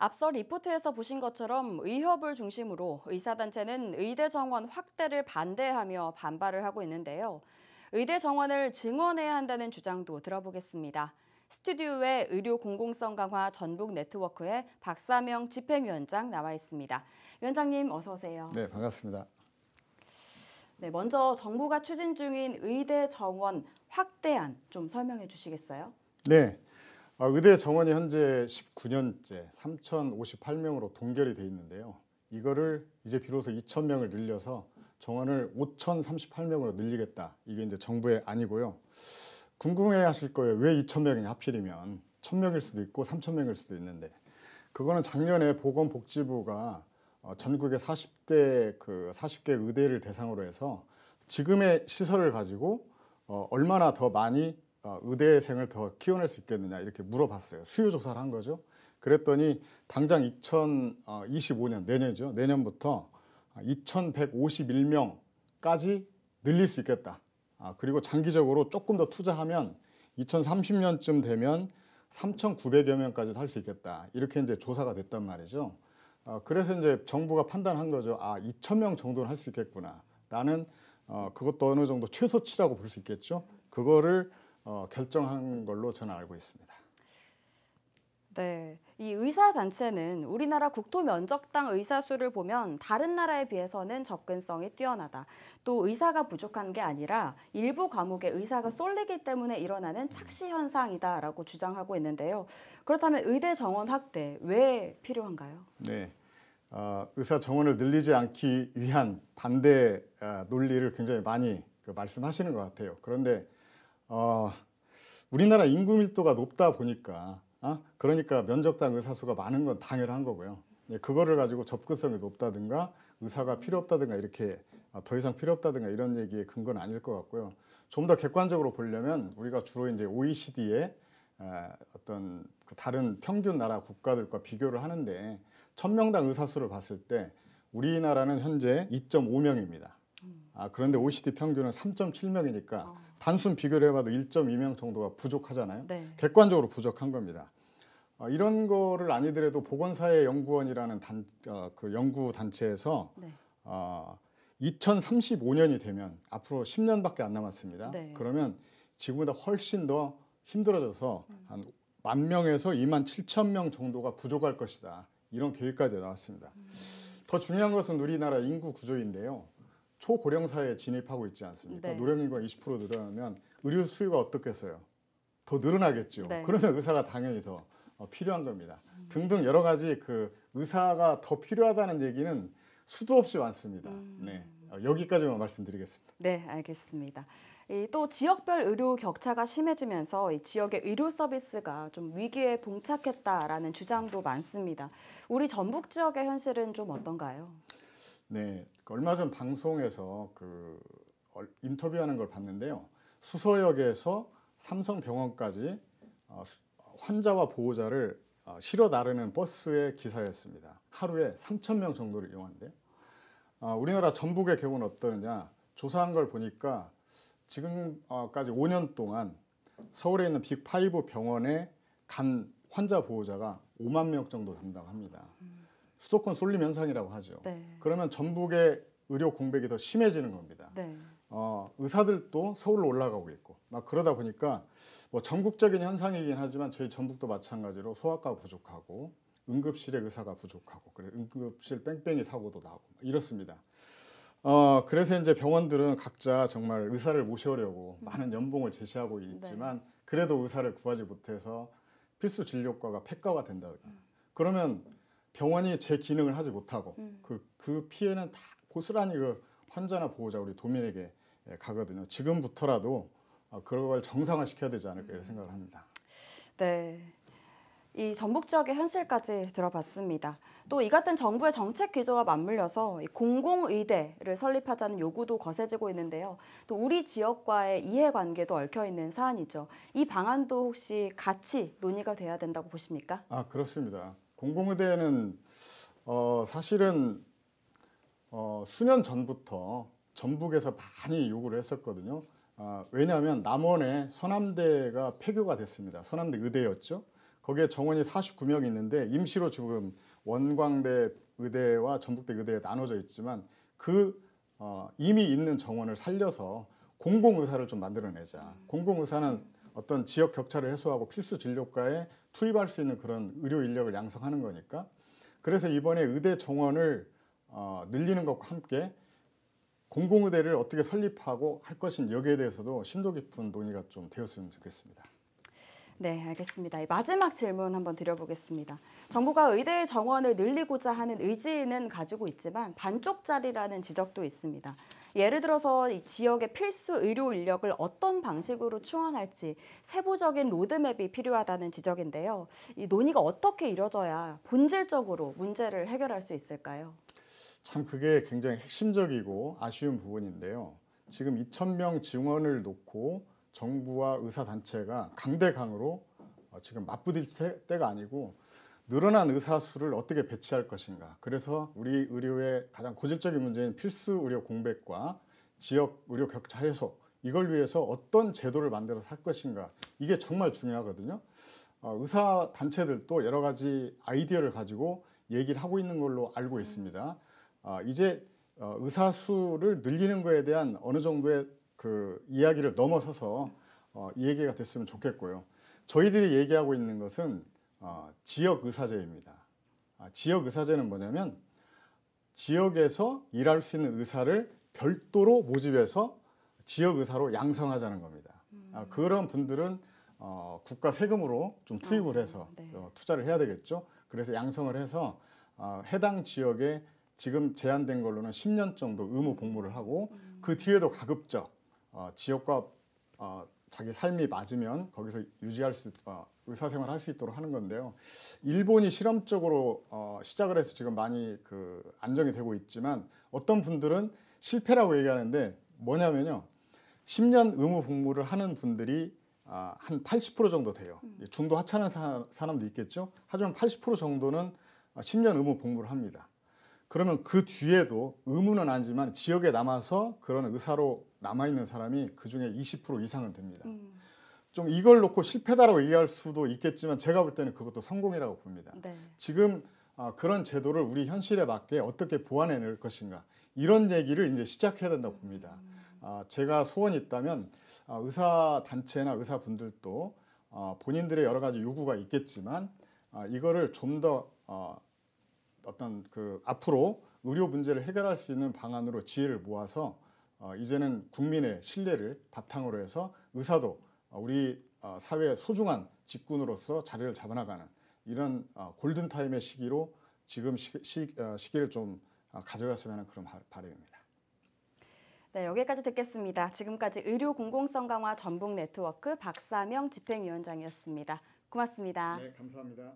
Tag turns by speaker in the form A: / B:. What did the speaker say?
A: 앞서 리포트에서 보신 것처럼 의협을 중심으로 의사단체는 의대 정원 확대를 반대하며 반발을 하고 있는데요. 의대 정원을 증원해야 한다는 주장도 들어보겠습니다. 스튜디오에 의료 공공성 강화 전북 네트워크의 박사명 집행위원장 나와 있습니다. 위원장님 어서 오세요.
B: 네, 반갑습니다.
A: 네, 먼저 정부가 추진 중인 의대 정원 확대안 좀 설명해 주시겠어요?
B: 네, 의대 정원이 현재 19년째 3,058명으로 동결이 돼 있는데요. 이거를 이제 비로소 2,000명을 늘려서 정원을 5,038명으로 늘리겠다. 이게 이제 정부의 안이고요. 궁금해하실 거예요. 왜 2,000명이 하필이면 1,000명일 수도 있고 3,000명일 수도 있는데 그거는 작년에 보건복지부가 전국의 40개 의대를 대상으로 해서 지금의 시설을 가지고 얼마나 더 많이 의대생을 더 키워낼 수 있겠느냐 이렇게 물어봤어요. 수요 조사를 한 거죠. 그랬더니 당장 2025년 내년이죠. 내년부터 2,151명까지 늘릴 수 있겠다. 그리고 장기적으로 조금 더 투자하면 2030년쯤 되면 3,900여 명까지도 할 수 있겠다. 이렇게 이제 조사가 됐단 말이죠. 그래서 이제 정부가 판단한 거죠. 2,000명 정도는 할 수 있겠구나라는 그것도 어느 정도 최소치라고 볼 수 있겠죠. 그거를 결정한 걸로 저는 알고 있습니다.
A: 네, 이 의사단체는 우리나라 국토 면적당 의사 수를 보면 다른 나라에 비해서는 접근성이 뛰어나다. 또 의사가 부족한 게 아니라 일부 과목에 의사가 쏠리기 때문에 일어나는 착시 현상이다라고 주장하고 있는데요. 그렇다면 의대 정원 확대 왜 필요한가요?
B: 네, 의사 정원을 늘리지 않기 위한 반대 논리를 굉장히 많이 말씀하시는 것 같아요. 그런데 우리나라 인구 밀도가 높다 보니까 그러니까 면적당 의사 수가 많은 건 당연한 거고요. 그거를 가지고 접근성이 높다든가 의사가 필요 없다든가 이렇게 더 이상 필요 없다든가 이런 얘기의 근거는 아닐 것 같고요. 좀 더 객관적으로 보려면 우리가 주로 이제 OECD의 어떤 다른 평균 나라 국가들과 비교를 하는데 1,000명당 의사 수를 봤을 때 우리나라는 현재 2.5명입니다. 그런데 OECD 평균은 3.7명이니까 단순 비교를 해봐도 1.2명 정도가 부족하잖아요.
A: 네.
B: 객관적으로 부족한 겁니다. 이런 거를 아니더라도 보건사회연구원이라는 그 연구 단체에서
A: 네.
B: 2035년이 되면 앞으로 10년밖에 안 남았습니다.
A: 네.
B: 그러면 지금보다 훨씬 더 힘들어져서 한 10,000명에서 27,000명 정도가 부족할 것이다. 이런 계획까지 나왔습니다. 더 중요한 것은 우리나라 인구 구조인데요. 초고령 사회에 진입하고 있지 않습니까?
A: 네.
B: 노령인구가 20% 늘어나면 의료 수요가 어떻겠어요? 더 늘어나겠죠.
A: 네.
B: 그러면 의사가 당연히 더 필요한 겁니다. 등등 여러 가지 그 의사가 더 필요하다는 얘기는 수도 없이 많습니다. 네, 여기까지만 말씀드리겠습니다.
A: 네, 알겠습니다. 또 지역별 의료 격차가 심해지면서 이 지역의 의료 서비스가 좀 위기에 봉착했다라는 주장도 많습니다. 우리 전북 지역의 현실은 좀 어떤가요?
B: 네, 얼마 전 방송에서 인터뷰하는 걸 봤는데요. 수서역에서 삼성병원까지 환자와 보호자를 실어 나르는 버스의 기사였습니다. 하루에 3,000명 정도를 이용한대요. 우리나라 전북의 경우는 어떠느냐? 조사한 걸 보니까 지금까지 5년 동안 서울에 있는 빅5 병원에 간 환자 보호자가 5만 명 정도 된다고 합니다. 수도권 쏠림 현상이라고 하죠.
A: 네.
B: 그러면 전북의 의료 공백이 더 심해지는 겁니다.
A: 네.
B: 의사들도 서울로 올라가고 있고 막 그러다 보니까 뭐 전국적인 현상이긴 하지만 저희 전북도 마찬가지로 소아과가 부족하고 응급실에 의사가 부족하고 그래 응급실 뺑뺑이 사고도 나고 이렇습니다. 그래서 이제 병원들은 각자 정말 의사를 모셔오려고 많은 연봉을 제시하고 있지만 그래도 의사를 구하지 못해서 필수 진료과가 폐과가 된다. 그러면 병원이 제 기능을 하지 못하고 그 피해는 다 고스란히 그 환자나 보호자 우리 도민에게 가거든요. 지금부터라도 그런 걸 정상화시켜야 되지 않을까 이런 생각을 합니다.
A: 네. 이 전북 지역의 현실까지 들어봤습니다. 또 이 같은 정부의 정책 기조와 맞물려서 공공의대를 설립하자는 요구도 거세지고 있는데요. 또 우리 지역과의 이해관계도 얽혀있는 사안이죠. 이 방안도 혹시 같이 논의가 돼야 된다고 보십니까?
B: 그렇습니다. 공공의대는 사실은 수년 전부터 전북에서 많이 요구를 했었거든요. 왜냐하면 남원의 서남대가 폐교가 됐습니다. 서남대 의대였죠. 거기에 정원이 49명이 있는데 임시로 지금 원광대 의대와 전북대 의대에 나눠져 있지만 이미 있는 정원을 살려서 공공의사를 좀 만들어내자. 공공의사는 어떤 지역 격차를 해소하고 필수 진료과에 투입할 수 있는 그런 의료 인력을 양성하는 거니까. 그래서 이번에 의대 정원을 늘리는 것과 함께 공공의대를 어떻게 설립하고 할 것인지 여기에 대해서도 심도 깊은 논의가 좀 되었으면 좋겠습니다.
A: 네, 알겠습니다. 마지막 질문 한번 드려보겠습니다. 정부가 의대 정원을 늘리고자 하는 의지는 가지고 있지만 반쪽짜리라는 지적도 있습니다. 예를 들어서 이 지역의 필수 의료 인력을 어떤 방식으로 충원할지 세부적인 로드맵이 필요하다는 지적인데요. 이 논의가 어떻게 이뤄져야 본질적으로 문제를 해결할 수 있을까요?
B: 참 그게 굉장히 핵심적이고 아쉬운 부분인데요. 지금 2,000명 증원을 놓고 정부와 의사단체가 강대강으로 지금 맞부딪 때가 아니고 늘어난 의사 수를 어떻게 배치할 것인가. 그래서 우리 의료의 가장 고질적인 문제인 필수 의료 공백과 지역 의료 격차 해소, 이걸 위해서 어떤 제도를 만들어서 할 것인가. 이게 정말 중요하거든요. 의사단체들도 여러 가지 아이디어를 가지고 얘기를 하고 있는 걸로 알고 있습니다. 이제 의사 수를 늘리는 거에 대한 어느 정도의 그 이야기를 넘어서서 이 얘기가 됐으면 좋겠고요. 저희들이 얘기하고 있는 것은 지역 의사제입니다. 지역 의사제는 뭐냐면 지역에서 일할 수 있는 의사를 별도로 모집해서 지역 의사로 양성하자는 겁니다. 그런 분들은 국가 세금으로 좀 투입을 해서
A: 네.
B: 투자를 해야 되겠죠. 그래서 양성을 해서 해당 지역에 지금 제한된 걸로는 10년 정도 의무 복무를 하고 그 뒤에도 가급적 지역과 자기 삶이 맞으면 거기서 유지할 수 의사생활 할 수 있도록 하는 건데요. 일본이 실험적으로 시작을 해서 지금 많이 안정이 되고 있지만 어떤 분들은 실패라고 얘기하는데 뭐냐면요. 10년 의무 복무를 하는 분들이 한 80% 정도 돼요. 중도 하찮은 사람도 있겠죠. 하지만 80% 정도는 10년 의무 복무를 합니다. 그러면 그 뒤에도 의무는 아니지만 지역에 남아서 그런 의사로 남아있는 사람이 그중에 20% 이상은 됩니다. 좀 이걸 놓고 실패다라고 얘기할 수도 있겠지만 제가 볼 때는 그것도 성공이라고 봅니다.
A: 네.
B: 지금 그런 제도를 우리 현실에 맞게 어떻게 보완해낼 것인가 이런 얘기를 이제 시작해야 된다고 봅니다. 제가 소원이 있다면 의사단체나 의사분들도 본인들의 여러 가지 요구가 있겠지만 이거를 좀 더 어떤 앞으로 의료 문제를 해결할 수 있는 방안으로 지혜를 모아서 이제는 국민의 신뢰를 바탕으로 해서 의사도 우리 사회의 소중한 직군으로서 자리를 잡아나가는 이런 골든타임의 시기로 지금 시기를 좀 가져갔으면 하는 그런 바람입니다.
A: 네, 여기까지 듣겠습니다. 지금까지 의료 공공성 강화 전북 네트워크 박사명 집행위원장이었습니다. 고맙습니다.
B: 네, 감사합니다.